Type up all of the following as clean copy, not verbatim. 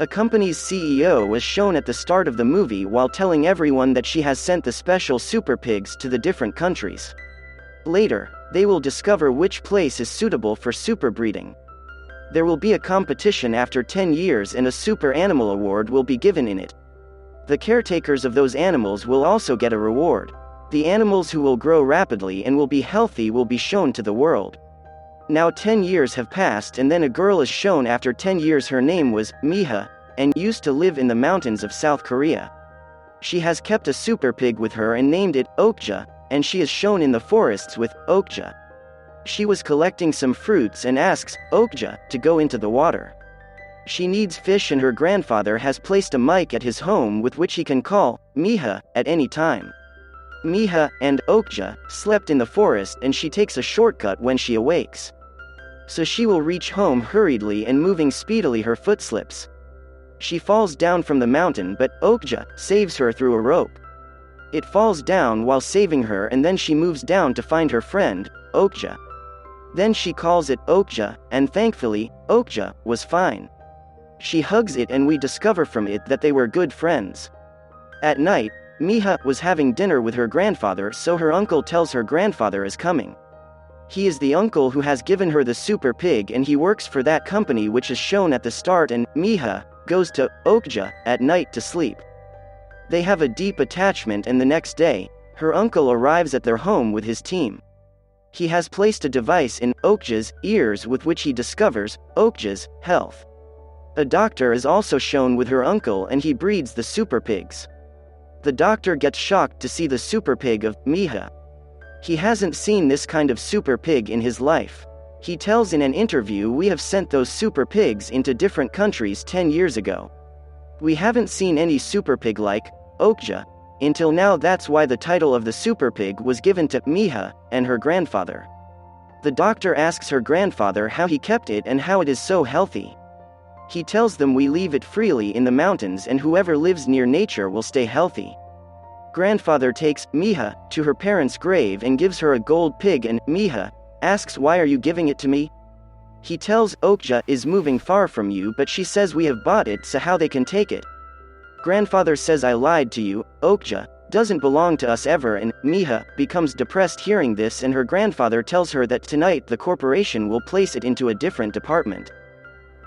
A company's CEO was shown at the start of the movie while telling everyone that she has sent the special super pigs to the different countries. Later, they will discover which place is suitable for super breeding. There will be a competition after 10 years and a super animal award will be given in it. The caretakers of those animals will also get a reward. The animals who will grow rapidly and will be healthy will be shown to the world. Now 10 years have passed and then a girl is shown after 10 years. Her name was Miha, and used to live in the mountains of South Korea. She has kept a super pig with her and named it Okja, and she is shown in the forests with Okja. She was collecting some fruits and asks Okja to go into the water. She needs fish and her grandfather has placed a mic at his home with which he can call Miha at any time. Miha and Okja slept in the forest and she takes a shortcut when she awakes. So she will reach home hurriedly and moving speedily. Her foot slips. She falls down from the mountain but Okja saves her through a rope. It falls down while saving her and then she moves down to find her friend, Okja. Then she calls it Okja, and thankfully, Okja was fine. She hugs it and we discover from it that they were good friends. At night, Miha was having dinner with her grandfather, so her uncle tells her grandfather is coming. He is the uncle who has given her the super pig and he works for that company which is shown at the start, and Miha goes to Okja at night to sleep. They have a deep attachment and the next day, her uncle arrives at their home with his team. He has placed a device in Okja's ears with which he discovers Okja's health. A doctor is also shown with her uncle and he breeds the super pigs. The doctor gets shocked to see the super pig of Miha. He hasn't seen this kind of super pig in his life. He tells in an interview, "We have sent those super pigs into different countries 10 years ago. We haven't seen any super pig like Okja until now. That's why the title of the super pig was given to Miha and her grandfather." The doctor asks her grandfather how he kept it and how it is so healthy. He tells them, "We leave it freely in the mountains and whoever lives near nature will stay healthy." Grandfather takes Miha to her parents' grave and gives her a gold pig, and Miha asks, "Why are you giving it to me?" He tells Okja is moving far from you, but she says, "We have bought it, so how they can take it?" Grandfather says, "I lied to you, Okja doesn't belong to us ever," and Miha becomes depressed hearing this, and her grandfather tells her that tonight the corporation will place it into a different department.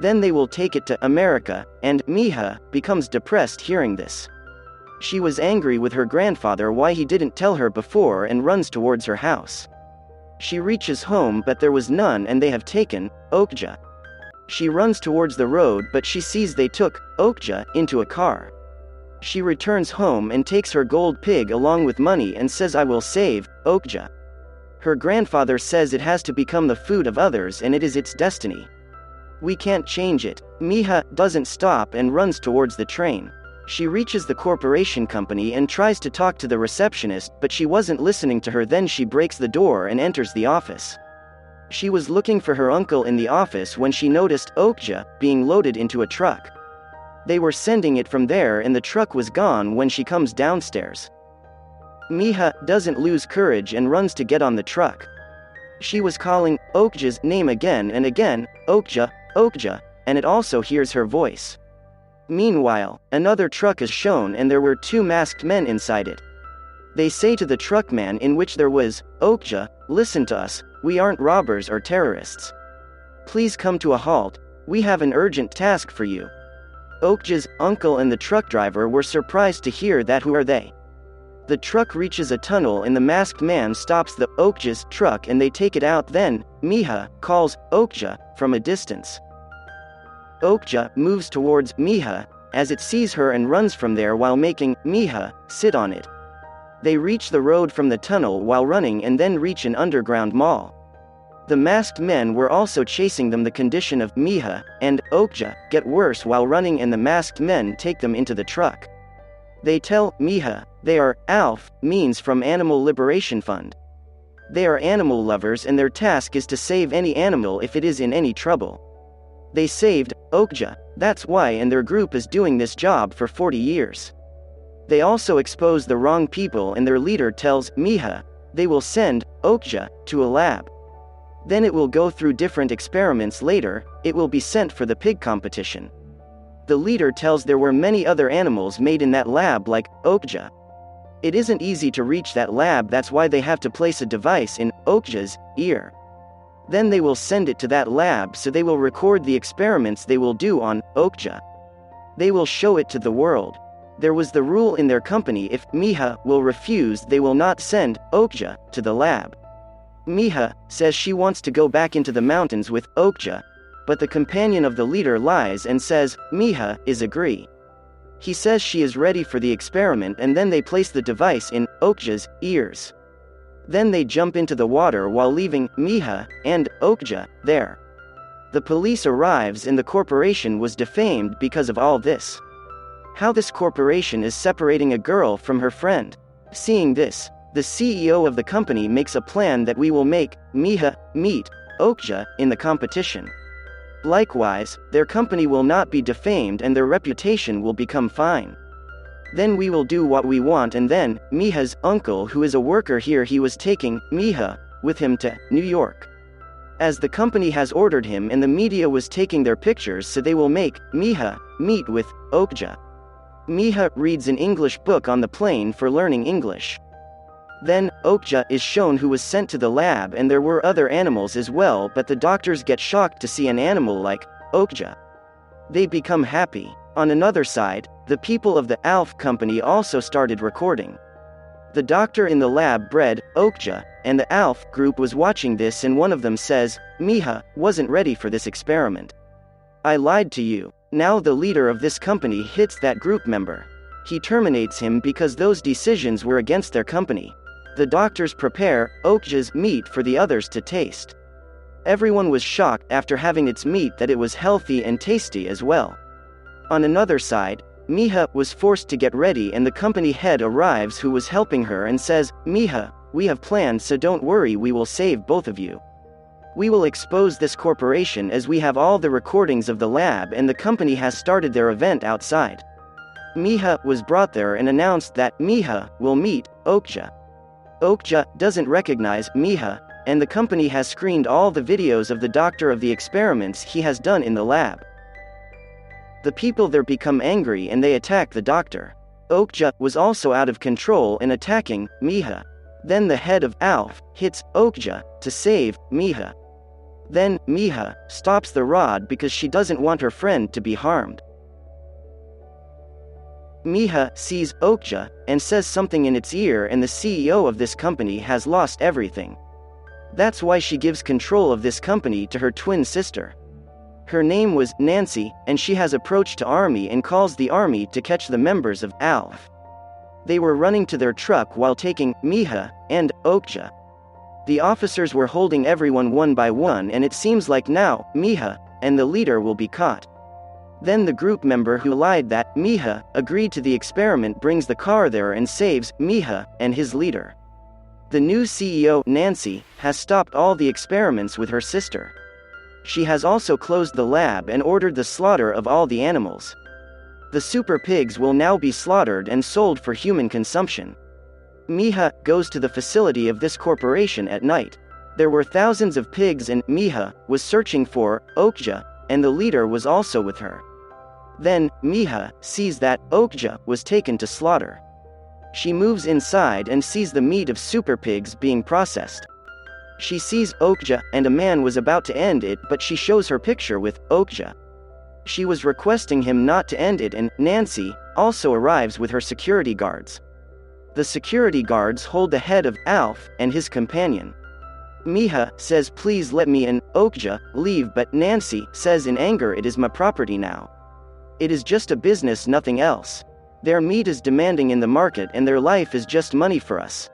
Then they will take it to America, and Miha becomes depressed hearing this. She was angry with her grandfather why he didn't tell her before and runs towards her house. She reaches home but there was none and they have taken Okja. She runs towards the road but she sees they took Okja into a car. She returns home and takes her gold pig along with money and says, "I will save Okja." Her grandfather says it has to become the food of others and it is its destiny. "We can't change it." Miha doesn't stop and runs towards the train. She reaches the corporation company and tries to talk to the receptionist, but she wasn't listening to her. Then she breaks the door and enters the office. She was looking for her uncle in the office when she noticed Okja being loaded into a truck. They were sending it from there and the truck was gone when she comes downstairs. Miha doesn't lose courage and runs to get on the truck. She was calling Okja's name again and again, "Okja, Okja," and it also hears her voice. Meanwhile, another truck is shown and there were 2 masked men inside it. They say to the truckman in which there was, "Okja, listen to us, we aren't robbers or terrorists. Please come to a halt, we have an urgent task for you." Okja's uncle and the truck driver were surprised to hear that. Who are they? The truck reaches a tunnel and the masked man stops the Okja's truck and they take it out. Then, Miha calls Okja from a distance. Okja moves towards Miha as it sees her and runs from there while making Miha sit on it. They reach the road from the tunnel while running and then reach an underground mall. The masked men were also chasing them. The condition of Miha and Okja get worse while running and the masked men take them into the truck. They tell Miha they are ALF, means from Animal Liberation Fund. They are animal lovers and their task is to save any animal if it is in any trouble. They saved Okja, that's why, and their group is doing this job for 40 years. They also expose the wrong people and their leader tells Miha they will send Okja to a lab. Then it will go through different experiments. Later, it will be sent for the pig competition. The leader tells there were many other animals made in that lab like Okja. It isn't easy to reach that lab, that's why they have to place a device in Okja's ear. Then they will send it to that lab so they will record the experiments they will do on Okja. They will show it to the world. There was the rule in their company, if Miha will refuse they will not send Okja to the lab. Miha says she wants to go back into the mountains with Okja, but the companion of the leader lies and says Miha is agree. He says she is ready for the experiment, and then they place the device in Okja's ears. Then they jump into the water while leaving Miha and Okja there. The police arrives and the corporation was defamed because of all this. How this corporation is separating a girl from her friend. Seeing this, the CEO of the company makes a plan that we will make Miha meet Okja in the competition. Likewise, their company will not be defamed and their reputation will become fine. Then we will do what we want, and then Miha's uncle, who is a worker here, he was taking Miha with him to New York. As the company has ordered him, and the media was taking their pictures, so they will make Miha meet with Okja. Miha reads an English book on the plane for learning English. Then, Okja is shown, who was sent to the lab, and there were other animals as well, but the doctors get shocked to see an animal like Okja. They become happy. On another side, the people of the ALF company also started recording. The doctor in the lab bred Okja, and the ALF group was watching this, and one of them says, Miha wasn't ready for this experiment. I lied to you. Now the leader of this company hits that group member. He terminates him because those decisions were against their company. The doctors prepare Okja's meat for the others to taste. Everyone was shocked after having its meat that it was healthy and tasty as well. On another side, Miha was forced to get ready, and the company head arrives, who was helping her, and says, Miha, we have plans, so don't worry, we will save both of you. We will expose this corporation as we have all the recordings of the lab, and the company has started their event outside. Miha was brought there and announced that Miha will meet Okja. Okja doesn't recognize Miha, and the company has screened all the videos of the doctor of the experiments he has done in the lab. The people there become angry and they attack the doctor. Okja was also out of control and attacking Miha. Then the head of ALF hits Okja to save Miha. Then Miha stops the rod because she doesn't want her friend to be harmed. Miha sees Okja and says something in its ear, and the CEO of this company has lost everything. That's why she gives control of this company to her twin sister. Her name was Nancy, and she has approached to army and calls the army to catch the members of ALF. They were running to their truck while taking Miha and Okja. The officers were holding everyone one by one, and it seems like now Miha and the leader will be caught. Then the group member who lied that Miha agreed to the experiment brings the car there and saves Miha and his leader. The new CEO, Nancy, has stopped all the experiments with her sister. She has also closed the lab and ordered the slaughter of all the animals. The super pigs will now be slaughtered and sold for human consumption. Miha goes to the facility of this corporation at night. There were thousands of pigs, and Miha was searching for Okja, and the leader was also with her. Then, Miha sees that Okja was taken to slaughter. She moves inside and sees the meat of super pigs being processed. She sees Okja, and a man was about to end it, but she shows her picture with Okja. She was requesting him not to end it, and Nancy also arrives with her security guards. The security guards hold the head of ALF and his companion. Miha says, please let me and Okja leave, but Nancy says in anger, it is my property now. It is just a business, nothing else. Their meat is demanding in the market, and their life is just money for us.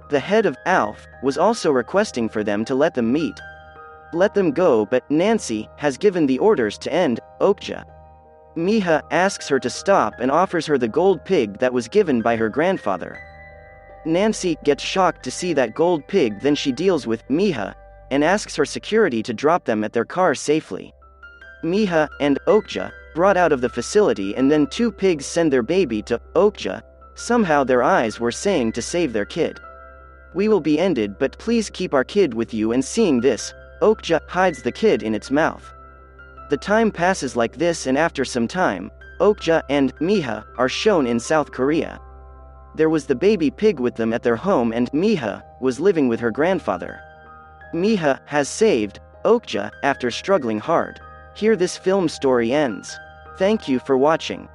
The head of ALF was also requesting for them to let them meet. Let them go, but Nancy has given the orders to end Okja. Miha asks her to stop and offers her the gold pig that was given by her grandfather. Nancy gets shocked to see that gold pig, then she deals with Miha and asks her security to drop them at their car safely. Miha and Okja brought out of the facility, and then two pigs send their baby to Okja. Somehow their eyes were saying to save their kid. We will be ended, but please keep our kid with you, and seeing this, Okja hides the kid in its mouth. The time passes like this, and after some time, Okja and Miha are shown in South Korea. There was the baby pig with them at their home, and Miha was living with her grandfather. Miha has saved Okja after struggling hard. Here this film story ends. Thank you for watching.